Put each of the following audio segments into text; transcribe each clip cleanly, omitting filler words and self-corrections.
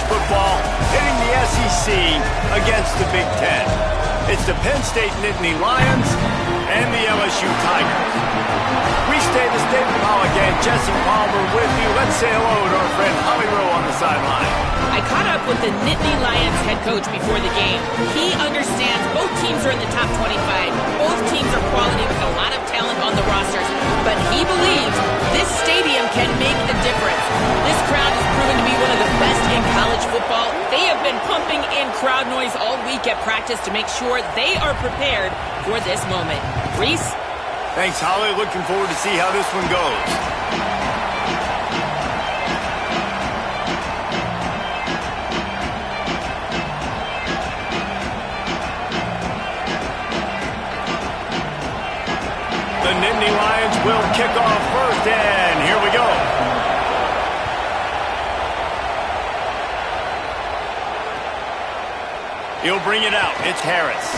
football, hitting the SEC against the Big Ten. It's the Penn State Nittany Lions and the LSU Tigers. We stay the state of again. Jesse Palmer with you. Let's say hello to our friend Holly Rowe on the sideline. I caught up with the Nittany Lions head coach before the game. He understands both teams are in the top 25. Both teams are quality with a lot of talent on the rosters. But he believes this stadium can make a difference. This crowd has proven to be one of the best in college football. They have been pumping in crowd noise all week at practice to make sure they are prepared for this moment. Reese? Thanks, Holly. Looking forward to see how this one goes. The Nittany Lions will kick off first, and here we go. He'll bring it out. It's Harris.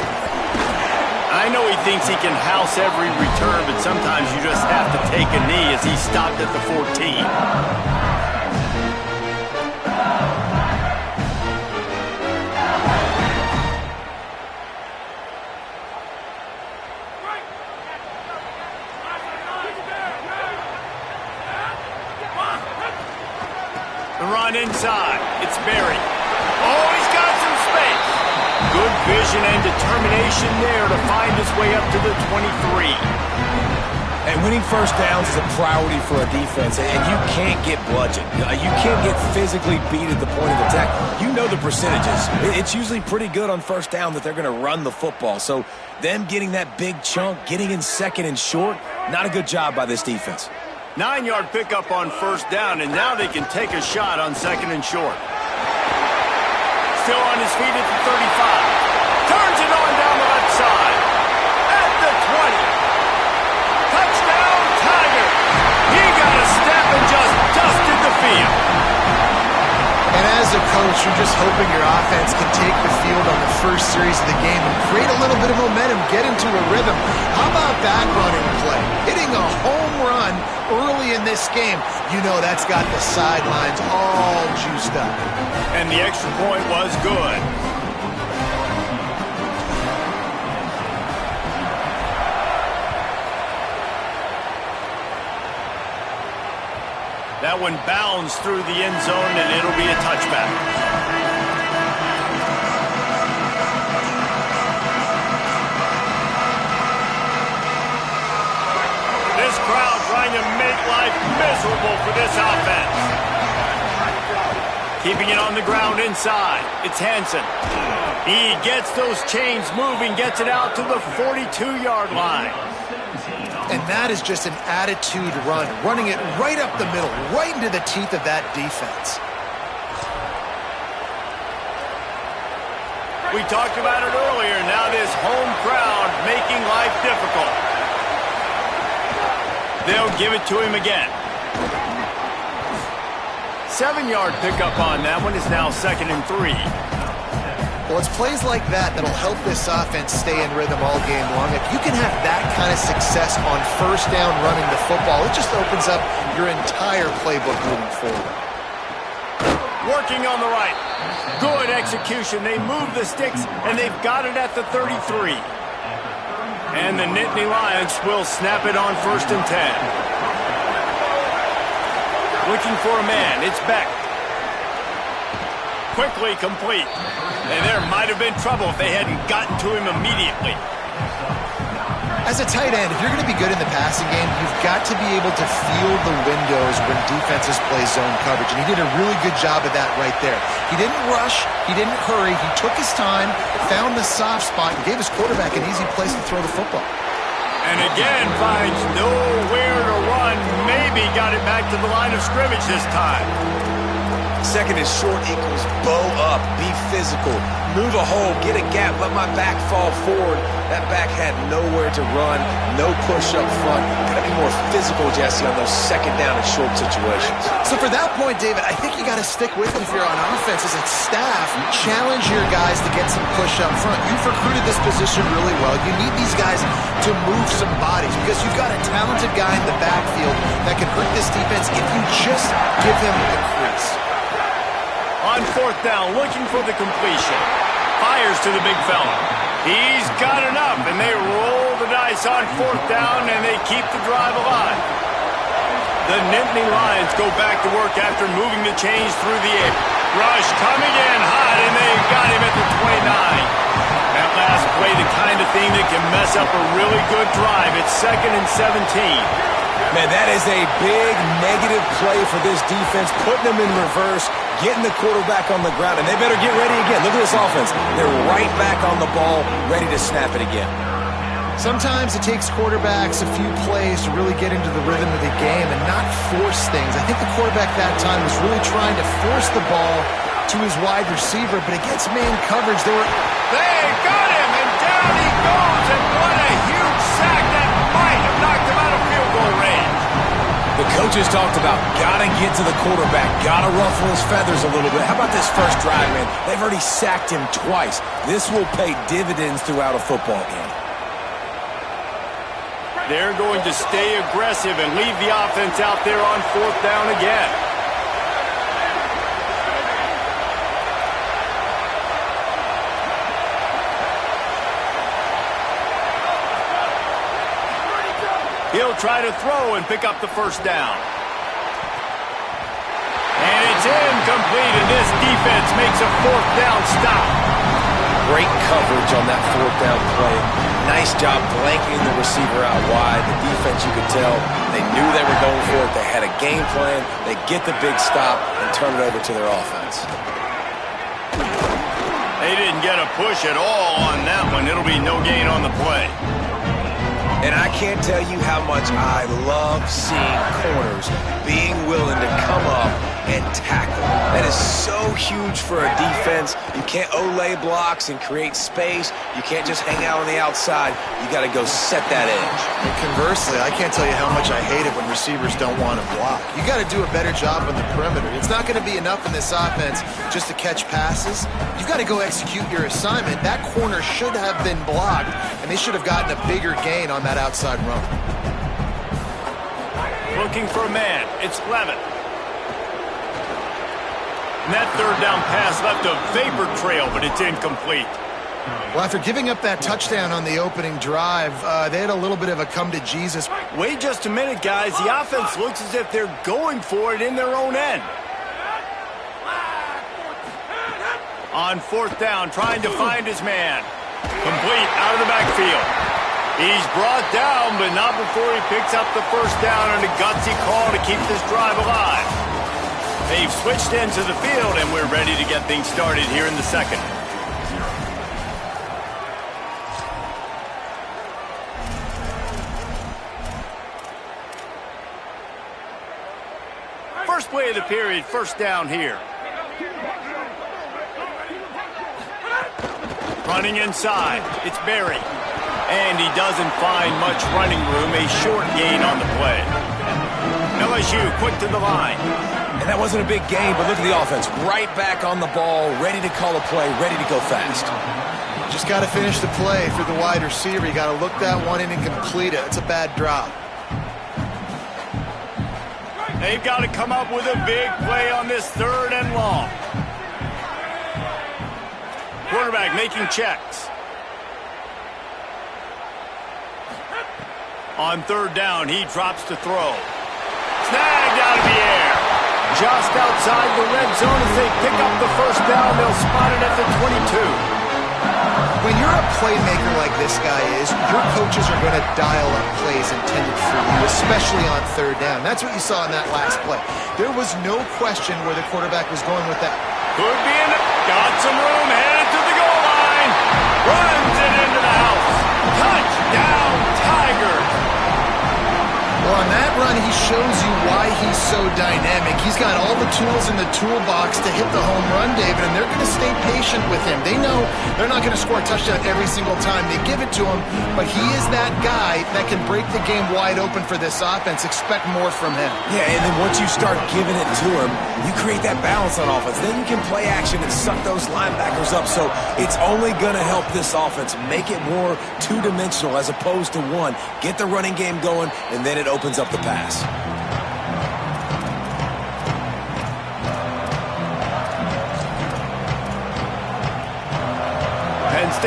I know he thinks he can house every return, but sometimes you just have to take a knee as he stopped at the 14. The run inside. It's Berry. Oh, he's got some space. Good vision and determination there to find his way up to the 23. And winning first downs is a priority for a defense, and you can't get bludgeoned. You can't get physically beat at the point of attack. You know the percentages. It's usually pretty good on first down that they're going to run the football. So them getting that big chunk, getting in second and short, not a good job by this defense. 9-yard pickup on first down, and now they can take a shot on second and short. Still on his feet at the 35. Turns it on down the left side. At the 20. Touchdown, Tigers. He got a step and just dusted the field. And as a coach, you're just hoping your offense can take the field on the first series of the game and create a little bit of momentum, get into a rhythm. How about that running play? Hitting a home run early in this game. You know that's got the sidelines all juiced up. And the extra point was good. That one bounds through the end zone, and it'll be a touchback. This crowd trying to make life miserable for this offense. Keeping it on the ground inside. It's Hansen. He gets those chains moving, gets it out to the 42-yard line. And that is just an attitude run, running it right up the middle, right into the teeth of that defense. We talked about it earlier. Now this home crowd making life difficult. They'll give it to him again. 7-yard pickup on that one is now 2nd and 3. Well, it's plays like that that'll help this offense stay in rhythm all game long. If you can have that kind of success on first down running the football, it just opens up your entire playbook moving forward. Working on the right. Good execution. They move the sticks, and they've got it at the 33. And the Nittany Lions will snap it on 1st and 10. Looking for a man. It's Beck. Quickly complete. And there might have been trouble if they hadn't gotten to him immediately. As a tight end, if you're going to be good in the passing game, you've got to be able to feel the windows when defenses play zone coverage. And he did a really good job of that right there. He didn't rush. He didn't hurry. He took his time, found the soft spot, and gave his quarterback an easy place to throw the football. And again, finds nowhere to run. Maybe got it back to the line of scrimmage this time. Second and short equals bow up, be physical, move a hole, get a gap, let my back fall forward. That back had nowhere to run, no push up front. Got to be more physical, Jesse, on those second down and short situations. So for that point, David, I think you got to stick with it if you're on offense as a staff. Challenge your guys to get some push up front. You've recruited this position really well. You need these guys to move some bodies because you've got a talented guy in the backfield that can hurt this defense if you just give him a crease. On 4th down, looking for the completion. Fires to the big fella. He's got enough, and they roll the dice on 4th down, and they keep the drive alive. The Nittany Lions go back to work after moving the chains through the air. Rush coming in hot, and they got him at the 29. That last play, the kind of thing that can mess up a really good drive. It's 2nd and 17. Man, that is a big negative play for this defense, putting them in reverse, getting the quarterback on the ground, and they better get ready again. Look at this offense. They're right back on the ball, ready to snap it again. Sometimes it takes quarterbacks a few plays to really get into the rhythm of the game and not force things. I think the quarterback that time was really trying to force the ball to his wide receiver, but against man coverage, they got him, and down he goes, and what a huge sack that might have knocked him out of field goal range. The coaches talked about gotta get to the quarterback, gotta ruffle his feathers a little bit. How about this first drive, man? They've already sacked him twice. This will pay dividends throughout a football game. They're going to stay aggressive and leave the offense out there on 4th down again. He'll try to throw and pick up the first down. And it's incomplete, and this defense makes a 4th down stop. Great coverage on that 4th down play. Nice job blanketing the receiver out wide. The defense, you could tell, they knew they were going for it. They had a game plan. They get the big stop and turn it over to their offense. They didn't get a push at all on that one. It'll be no gain on the play. And I can't tell you how much I love seeing corners being willing to come up and tackle. That is so huge for a defense. You can't olay blocks and create space. You can't just hang out on the outside. You got to go set that edge. And conversely, I can't tell you how much I hate it when receivers don't want to block. You got to do a better job on the perimeter. It's not going to be enough in this offense just to catch passes. You've got to go execute your assignment. That corner should have been blocked, and they should have gotten a bigger gain on that outside run. Looking for a man. It's Levitt. And that 3rd down pass left a vapor trail, but it's incomplete. Well, after giving up that touchdown on the opening drive, they had a little bit of a come to Jesus. Wait just a minute, guys. The offense looks as if they're going for it in their own end. On 4th down, trying to find his man. Complete out of the backfield. He's brought down, but not before he picks up the first down on a gutsy call to keep this drive alive. They've switched into the field, and we're ready to get things started here in the 2nd. First play of the period, 1st down here. Running inside, it's Berry. And he doesn't find much running room, a short gain on the play. LSU quick to the line. And that wasn't a big game, but look at the offense. Right back on the ball, ready to call a play, ready to go fast. Just got to finish the play for the wide receiver. You got to look that one in and complete it. It's a bad drop. They've got to come up with a big play on this 3rd and long. Quarterback making checks. On 3rd down, he drops to throw. Snagged out of the air. Just outside the red zone as they pick up the first down. They'll spot it at the 22. When you're a playmaker like this guy is, your coaches are going to dial up plays intended for you, especially on 3rd down. That's what you saw in that last play. There was no question where the quarterback was going with that. Could be in. Got some room. Headed to the goal line. Runs it into the house. Touchdown, Tigers. Well, on that run, he shows you why he's so dynamic. He's got all the tools in the toolbox to hit the home run, David, and they're going to stay patient with him. They know they're not going to score a touchdown every single time they give it to him, but he is that guy that can break the game wide open for this offense. Expect more from him. Yeah, and then once you start giving it to him, you create that balance on offense. Then you can play action and suck those linebackers up, so it's only going to help this offense make it more two-dimensional as opposed to one. Get the running game going, and then it opens up the pass.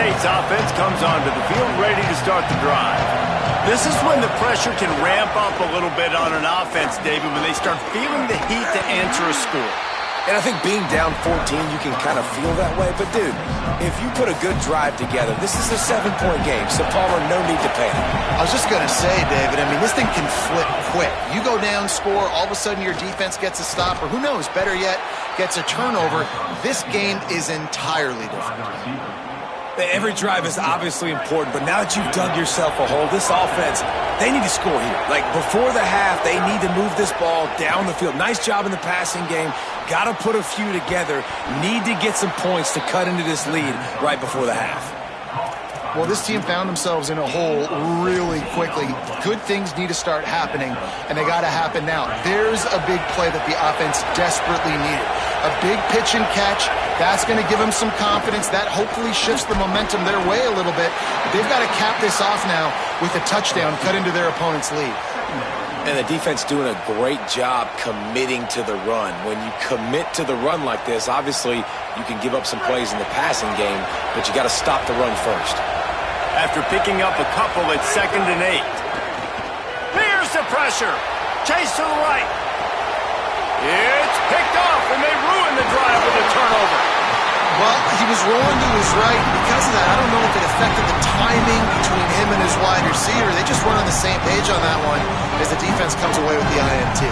State's offense comes onto the field ready to start the drive. This is when the pressure can ramp up a little bit on an offense, David, when they start feeling the heat to answer a score. And I think being down 14, you can kind of feel that way. But, dude, if you put a good drive together, this is a 7-point game. So, Palmer, no need to panic. I was just going to say, David, I mean, this thing can flip quick. You go down, score, all of a sudden your defense gets a stop, or who knows, better yet, gets a turnover. This game is entirely different. Every drive is obviously important, but now that you've dug yourself a hole, this offense, they need to score here. Like, before the half, they need to move this ball down the field. Nice job in the passing game. Got to put a few together. Need to get some points to cut into this lead right before the half. Well, this team found themselves in a hole really quickly. Good things need to start happening, and they got to happen now. There's a big play that the offense desperately needed. A big pitch and catch. That's going to give them some confidence. That hopefully shifts the momentum their way a little bit. They've got to cap this off now with a touchdown cut into their opponent's lead. And the defense doing a great job committing to the run. When you commit to the run like this, obviously you can give up some plays in the passing game, but you got to stop the run first. After picking up a couple, it's 2nd and 8. Here's the pressure. Chase to the right. It's picked off, and they ruin the drive with a turnover. Well, he was rolling to his right. Because of that, I don't know if it affected the timing between him and his wide receiver. They just weren't on the same page on that one as the defense comes away with the INT.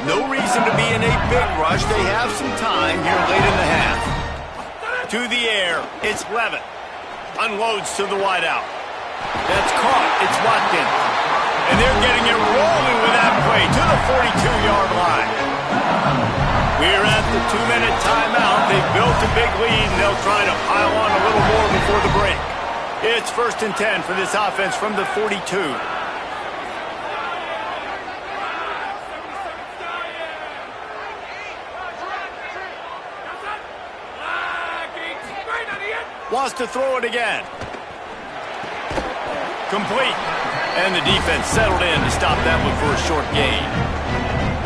No reason to be in a big rush. They have some time here late in the half. To the air, it's Levin. Unloads to the wideout. That's caught. It's Watkins. And they're getting it rolling with that play to the 42-yard line. We're at the 2-minute timeout. They've built a big lead, and they'll try to pile on a little more before the break. It's 1st and 10 for this offense from the 42. Wants to throw it again. Complete. And the defense settled in to stop that one for a short gain.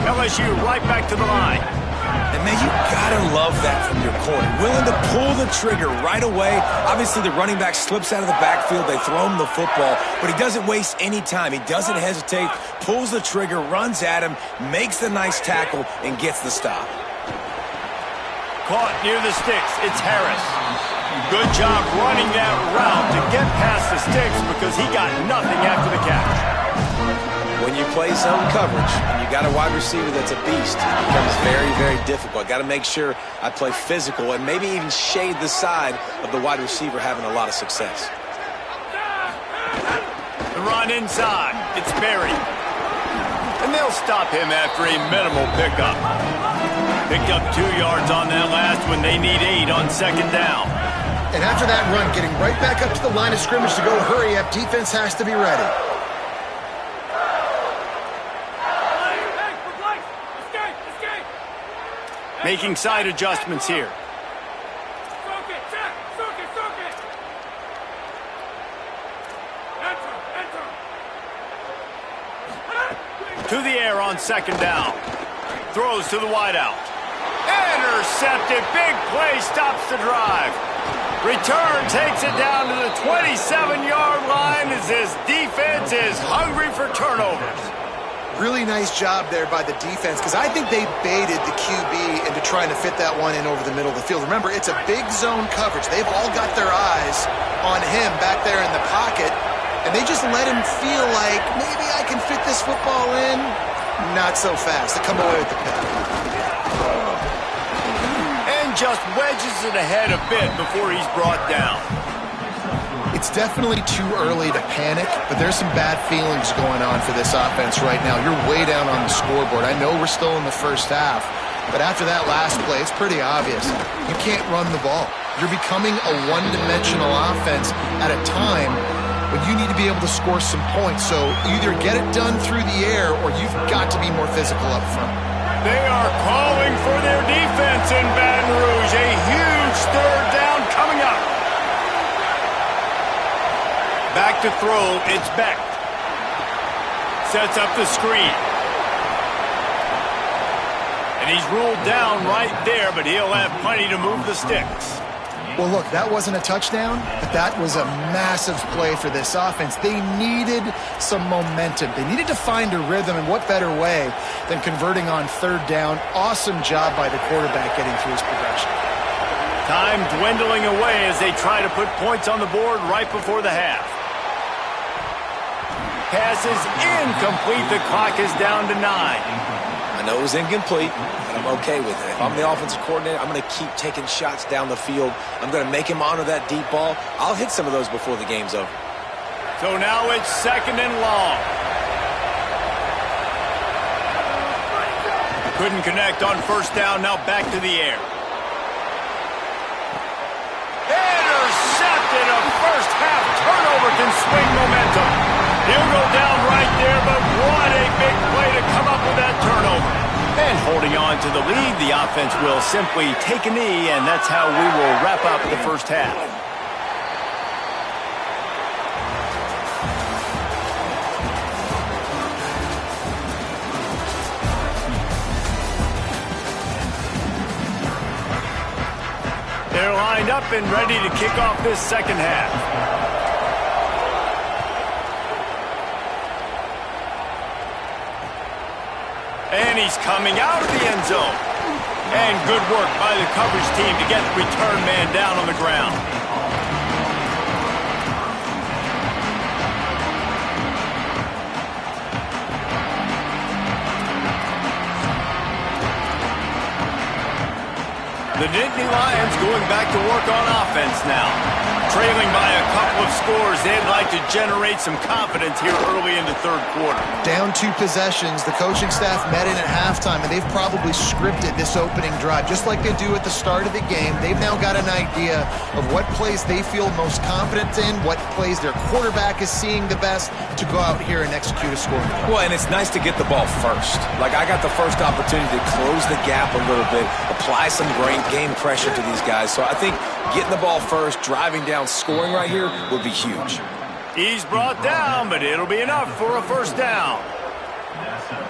LSU right back to the line. And, man, you got to love that from your corner. Willing to pull the trigger right away. Obviously, the running back slips out of the backfield. They throw him the football, but he doesn't waste any time. He doesn't hesitate, pulls the trigger, runs at him, makes the nice tackle, and gets the stop. Caught near the sticks. It's Harris. Good job running that route to get past the sticks because he got nothing after the catch. When you play zone coverage and you got a wide receiver that's a beast, it becomes very, very difficult. Got to make sure I play physical and maybe even shade the side of the wide receiver having a lot of success. The run inside. It's Berry. And they'll stop him after a minimal pickup. Picked up 2 yards on that last one. They need 8 on 2nd down. And after that run, getting right back up to the line of scrimmage to go hurry up, defense has to be ready. Making side adjustments here. To the air on 2nd down. Throws to the wideout. Intercepted. Big play stops the drive. Return takes it down to the 27-yard line as his defense is hungry for turnovers. Really nice job there by the defense because I think they baited the QB into trying to fit that one in over the middle of the field. Remember, it's a big zone coverage. They've all got their eyes on him back there in the pocket, and they just let him feel like maybe I can fit this football in. Not so fast. They come away with the pick. Just wedges it ahead a bit before he's brought down. It's definitely too early to panic, but there's some bad feelings going on for this offense right now. You're way down on the scoreboard. I know we're still in the first half, but after that last play, it's pretty obvious. You can't run the ball. You're becoming a one-dimensional offense at a time when you need to be able to score some points. So either get it done through the air or you've got to be more physical up front. They are calling for their defense in Baton Rouge. A huge 3rd down coming up. Back to throw, it's Beck. Sets up the screen. And he's ruled down right there, but he'll have plenty to move the sticks. Well, look, that wasn't a touchdown, but that was a massive play for this offense. They needed some momentum. They needed to find a rhythm, and what better way than converting on third down. Awesome job by the quarterback getting through his progression. Time dwindling away as they try to put points on the board right before the half. Pass is incomplete. The clock is down to 9. I know it was incomplete, but I'm okay with it. If I'm the offensive coordinator, I'm going to keep taking shots down the field. I'm going to make him honor that deep ball. I'll hit some of those before the game's over. So now it's 2nd and long. Couldn't connect on first down. Now back to the air. Intercepted. A first half turnover can swing momentum. He'll go down right there, but what a big play to come up with that turnover. And holding on to the lead, the offense will simply take a knee, and that's how we will wrap up the first half. They're lined up and ready to kick off this second half. And he's coming out of the end zone. And good work by the coverage team to get the return man down on the ground. The Nittany Lions going back to work on offense now. Trailing by a couple of scores, they'd like to generate some confidence here early in the third quarter. Down 2 possessions, the coaching staff met in at halftime, and they've probably scripted this opening drive. Just like they do at the start of the game, they've now got an idea of what plays they feel most confident in, what plays their quarterback is seeing the best to go out here and execute a score. Well, and it's nice to get the ball first. Like, I got the first opportunity to close the gap a little bit, apply some game pressure to these guys. So I think getting the ball first, driving down, scoring right here would be huge. He's brought down, but it'll be enough for a first down.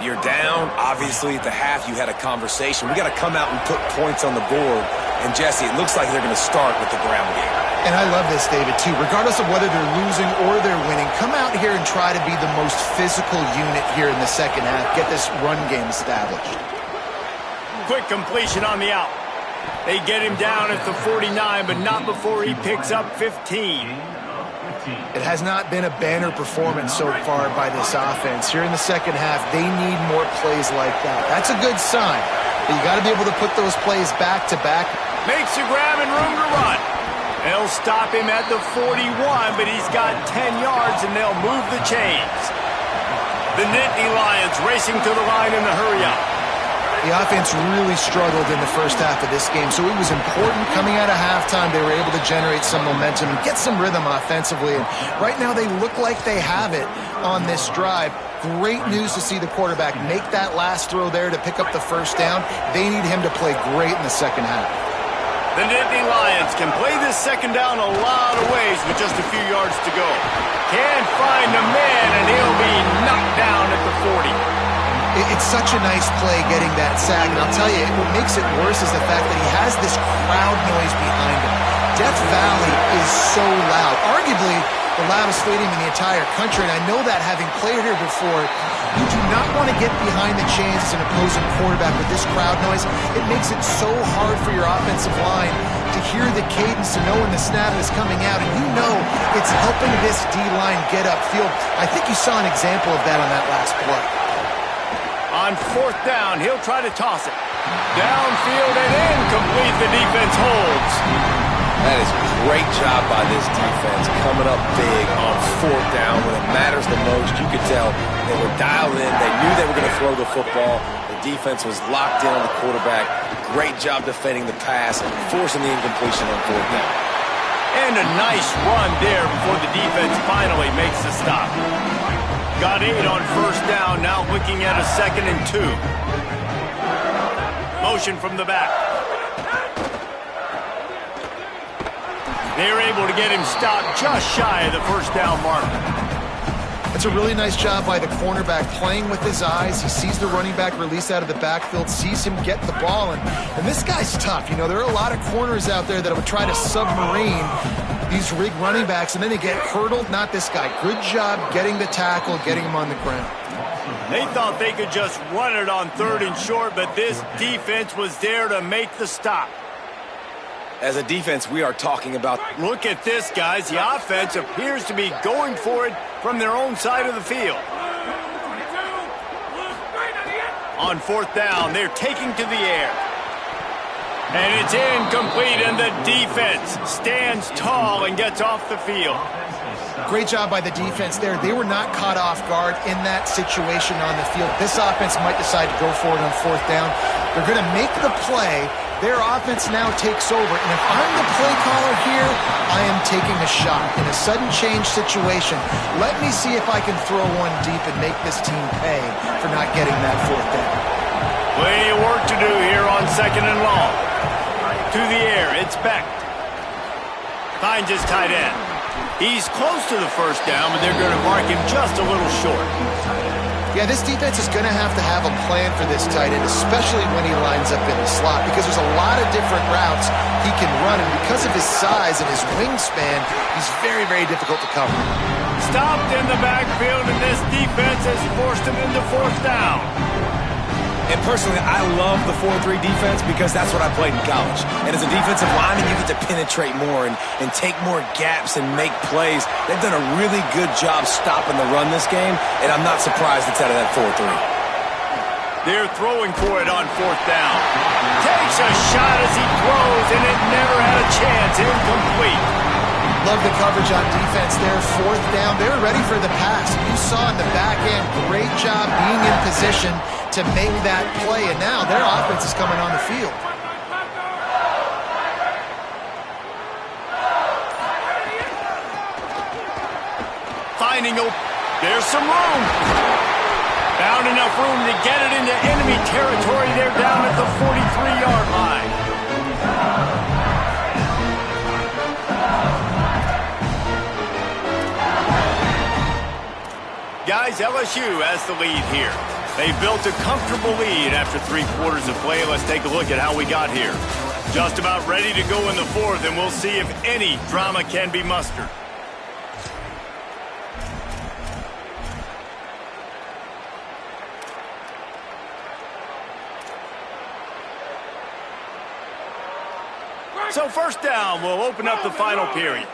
You're down. Obviously, at the half, you had a conversation. We got to come out and put points on the board. And, Jesse, it looks like they're going to start with the ground game. And I love this, David, too. Regardless of whether they're losing or they're winning, come out here and try to be the most physical unit here in the second half. Get this run game established. Quick completion on the out. They get him down at the 49, but not before he picks up 15. It has not been a banner performance so far by this offense. Here in the second half, they need more plays like that. That's a good sign. But you got to be able to put those plays back to back. Makes a grab and room to run. They'll stop him at the 41, but he's got 10 yards, and they'll move the chains. The Nittany Lions racing to the line in the hurry-up. The offense really struggled in the first half of this game, so it was important coming out of halftime. They were able to generate some momentum and get some rhythm offensively. And right now they look like they have it on this drive. Great news to see the quarterback make that last throw there to pick up the first down. They need him to play great in the second half. The Nittany Lions can play this second down a lot of ways with just a few yards to go. Can't find a man, and he'll be knocked down at the 40. It's such a nice play getting that sack, and I'll tell you, what makes it worse is the fact that he has this crowd noise behind him. Death Valley is so loud, arguably the loudest stadium in the entire country, and I know that having played here before, you do not want to get behind the chains as an opposing quarterback with this crowd noise. It makes it so hard for your offensive line to hear the cadence and know when the snap is coming out, and you know it's helping this D-line get upfield. I think you saw an example of that on that last play. On fourth down, he'll try to toss it. Downfield and incomplete. The defense holds. That is a great job by this defense coming up big on fourth down when it matters the most. You could tell they were dialed in. They knew they were going to throw the football. The defense was locked in on the quarterback. Great job defending the pass and forcing the incompletion on fourth down. And a nice run there before the defense finally makes the stop. Got 8 on first down, now looking at a 2nd and 2. Motion from the back. They're able to get him stopped just shy of the first down mark. It's a really nice job by the cornerback playing with his eyes. He sees the running back release out of the backfield, sees him get the ball, and this guy's tough. You know, there are a lot of corners out there that would try to submarine these rig running backs, and then they get hurdled. Not this guy. Good job getting the tackle, getting him on the ground. They thought they could just run it on 3rd and short, but this defense was there to make the stop. As a defense, we are talking about... Look at this, guys. The offense appears to be going for it from their own side of the field. On 4th down, they're taking to the air. And it's incomplete, and the defense stands tall and gets off the field. Great job by the defense there. They were not caught off guard in that situation on the field. This offense might decide to go for it on 4th down. They're going to make the play. Their offense now takes over. And if I'm the play caller here, I am taking a shot in a sudden change situation. Let me see if I can throw one deep and make this team pay for not getting that 4th down. Plenty of work to do here on 2nd and long. To the air, it's Beck. Finds his tight end. He's close to the 1st down, but they're going to mark him just a little short. Yeah, this defense is going to have a plan for this tight end, especially when he lines up in the slot, because there's a lot of different routes he can run, and because of his size and his wingspan, he's very, very difficult to cover. Stopped in the backfield, and this defense has forced him into 4th down. And personally, I love the 4-3 defense because that's what I played in college. And as a defensive lineman, you get to penetrate more and take more gaps and make plays. They've done a really good job stopping the run this game, and I'm not surprised it's out of that 4-3. They're throwing for it on 4th down. Takes a shot as he throws, and it never had a chance. Incomplete. Love the coverage on defense there. 4th down. They were ready for the pass. You saw in the back end, great job being in position to make that play, and now their offense is coming on the field. There's some room. Found enough room to get it into enemy territory. They're down at the 43-yard line. Guys, LSU has the lead here. They built a comfortable lead after 3 quarters of play. Let's take a look at how we got here. Just about ready to go in the 4th, and we'll see if any drama can be mustered. So 1st down will open up the final period.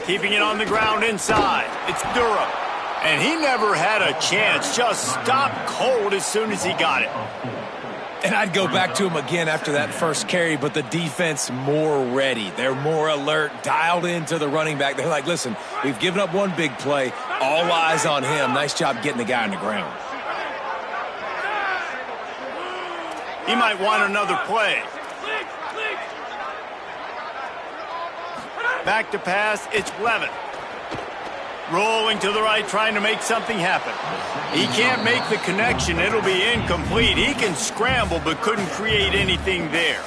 Keeping it on the ground inside. It's Durham. And he never had a chance. Just stopped cold as soon as he got it. And I'd go back to him again after that first carry, but the defense more ready. They're more alert, dialed into the running back. They're like, listen, we've given up one big play. All eyes on him. Nice job getting the guy on the ground. He might want another play. Back to pass, it's Levin. Rolling to the right, trying to make something happen. He can't make the connection. It'll be incomplete. He can scramble, but couldn't create anything there.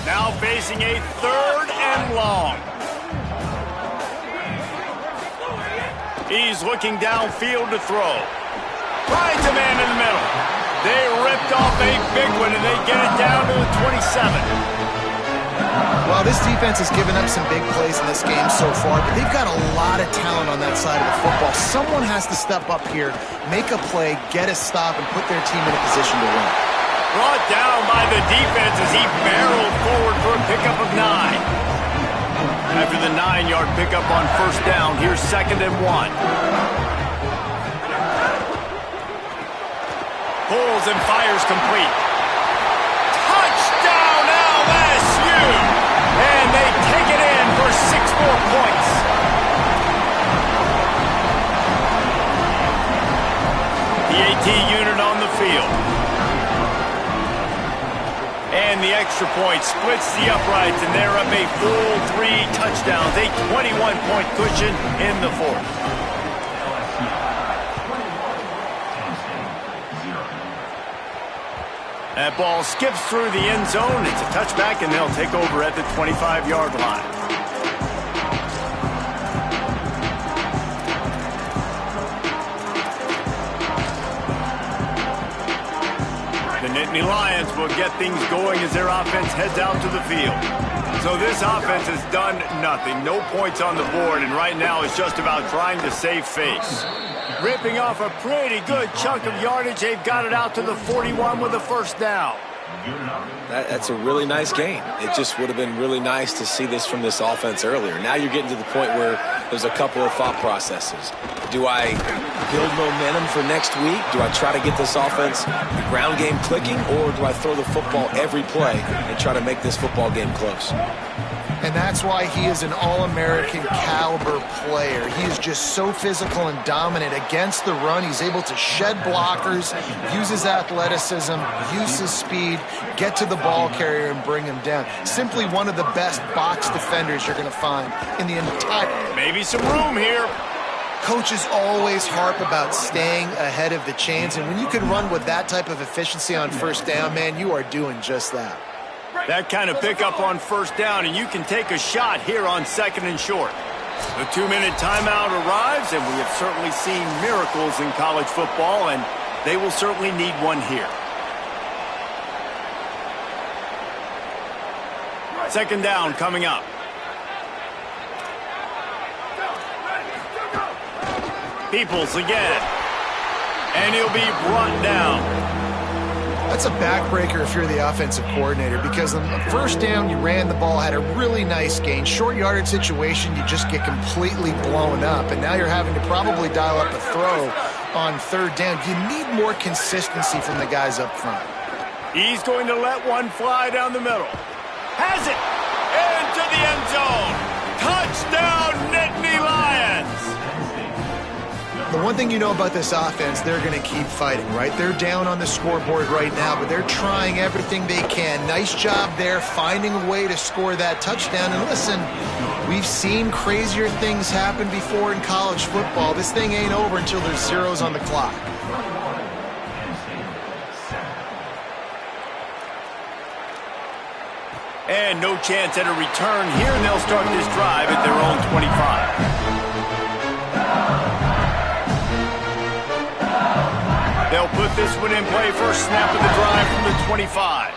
Now facing a 3rd and long. He's looking downfield to throw. Finds a man in the middle. They ripped off a big one, and they get it down to the 27. Well, this defense has given up some big plays in this game so far, but they've got a lot of talent on that side of the football. Someone has to step up here, make a play, get a stop, and put their team in a position to win. Brought down by the defense as he barreled forward for a pickup of 9. After the 9-yard pickup on 1st down, here's 2nd and 1. Pulls and fires complete. Touchdown LSU! And they take it in for 6 more points. The AT unit on the field. And the extra point splits the uprights, and they're up a full 3 touchdowns, a 21-point cushion in the 4th. That ball skips through the end zone. It's a touchback, and they'll take over at the 25-yard line. The Nittany Lions will get things going as their offense heads out to the field. So this offense has done nothing. No points on the board, and right now it's just about trying to save face. Ripping off a pretty good chunk of yardage. They've got it out to the 41 with a first down. That's a really nice gain. It just would have been really nice to see this from this offense earlier. Now you're getting to the point where there's a couple of thought processes. Do I build momentum for next week? Do I try to get this offense, the ground game clicking, or do I throw the football every play and try to make this football game close? And that's why he is an All-American caliber player. He is just so physical and dominant against the run. He's able to shed blockers, use his athleticism, use his speed, get to the ball carrier and bring him down. Simply one of the best box defenders you're going to find in the entire... Maybe some room here. Coaches always harp about staying ahead of the chains, and when you can run with that type of efficiency on first down, man, you are doing just that. That kind of pickup on first down, and you can take a shot here on second and short. The 2-minute timeout arrives, and we have certainly seen miracles in college football, and they will certainly need one here. Second down coming up. Peoples again. And he'll be brought down. That's a backbreaker if you're the offensive coordinator, because on the first down, you ran the ball, had a really nice gain. Short yardage situation, you just get completely blown up, and now you're having to probably dial up a throw on third down. You need more consistency from the guys up front. He's going to let one fly down the middle. Has it! Into the end zone! Touchdown, Nittany Lions! The one thing you know about this offense, they're going to keep fighting, right? They're down on the scoreboard right now, but they're trying everything they can. Nice job there, finding a way to score that touchdown. And listen, we've seen crazier things happen before in college football. This thing ain't over until there's zeros on the clock. And no chance at a return here, and they'll start this drive at their own 25. They'll put this one in play. First snap of the drive from the 25.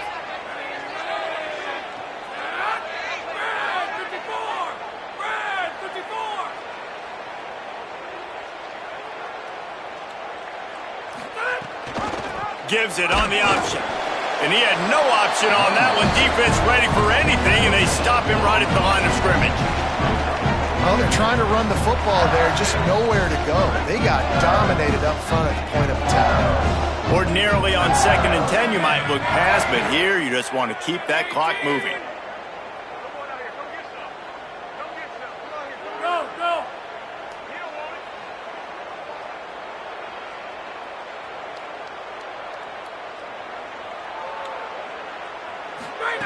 Gives it on the option. And he had no option on that one. Defense ready for anything, and they stop him right at the line of scrimmage. Well, they're trying to run the football there, just nowhere to go. They got dominated up front at the point of attack. Ordinarily on 2nd and 10, you might look past, but here you just want to keep that clock moving.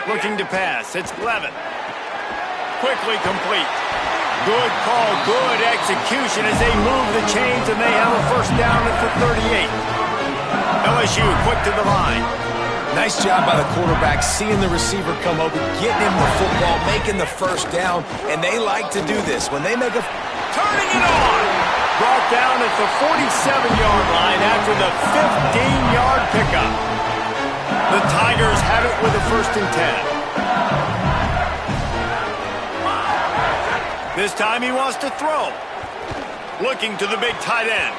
Looking to pass. It's Levin. Quickly complete. Good call, good execution as they move the chains, and they have a first down at the 38. LSU quick to the line. Nice job by the quarterback, seeing the receiver come over, getting him the football, making the first down, and they like to do this. When they make a... Turning it on! Brought down at the 47-yard line after the 15-yard pickup. The Tigers have it with a 1st and 10. This time he wants to throw. Looking to the big tight end.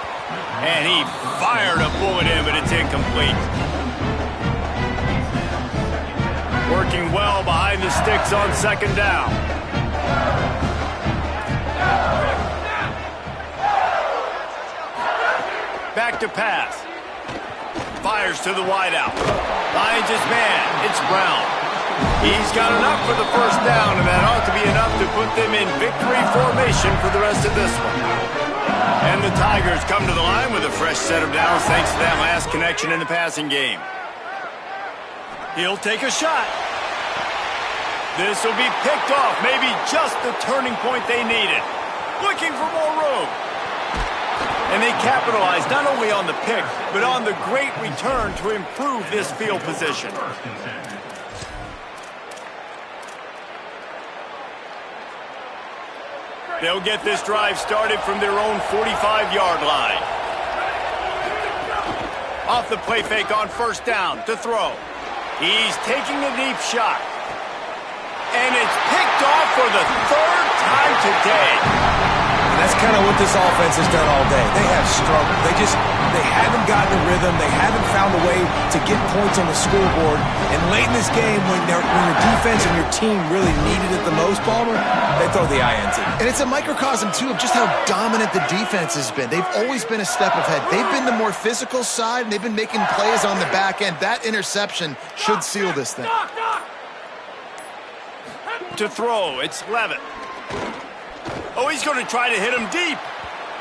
And he fired a bullet in, but it's incomplete. Working well behind the sticks on 2nd down. Back to pass. Fires to the wideout. Finds his man. It's Brown. He's got enough for the first down, and that ought to be enough to put them in victory formation for the rest of this one. And the Tigers come to the line with a fresh set of downs thanks to that last connection in the passing game. He'll take a shot. This will be picked off, maybe just the turning point they needed. Looking for more room. And they capitalized not only on the pick, but on the great return to improve this field position. They'll get this drive started from their own 45-yard line. Off the play fake on first down to throw. He's taking a deep shot. And it's picked off for the third time today. And that's kind of what this offense has done all day. They have struggled. They haven't gotten a rhythm. They haven't found a way to get points on the scoreboard. And late in this game, when your defense and your team really needed it the most, Palmer, they throw the INT. And it's a microcosm, too, of just how dominant the defense has been. They've always been a step ahead. They've been the more physical side, and they've been making plays on the back end. That interception should seal this thing. To throw, it's Levitt. Oh, he's going to try to hit him deep.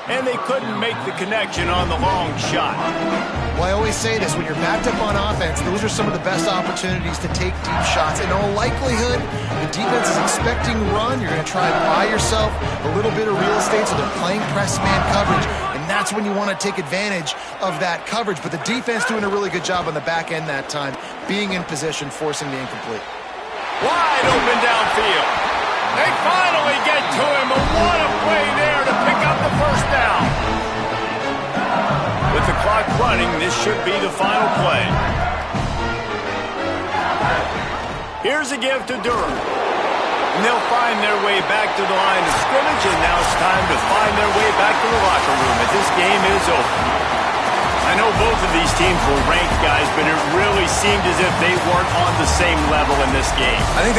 And they couldn't make the connection on the long shot. Well, I always say this, when you're backed up on offense, those are some of the best opportunities to take deep shots. In all likelihood, the defense is expecting run. You're going to try to buy yourself a little bit of real estate, so they're playing press man coverage, and that's when you want to take advantage of that coverage. But the defense doing a really good job on the back end that time, being in position, forcing the incomplete. Wide open downfield. They finally get to him, and what a play there to pick up the first down. With the clock running, this should be the final play. Here's a give to Durham. And they'll find their way back to the line of scrimmage, and now it's time to find their way back to the locker room as this game is over. I know both of these teams were ranked, guys, but it really seemed as if they weren't on the same level in this game. I think that was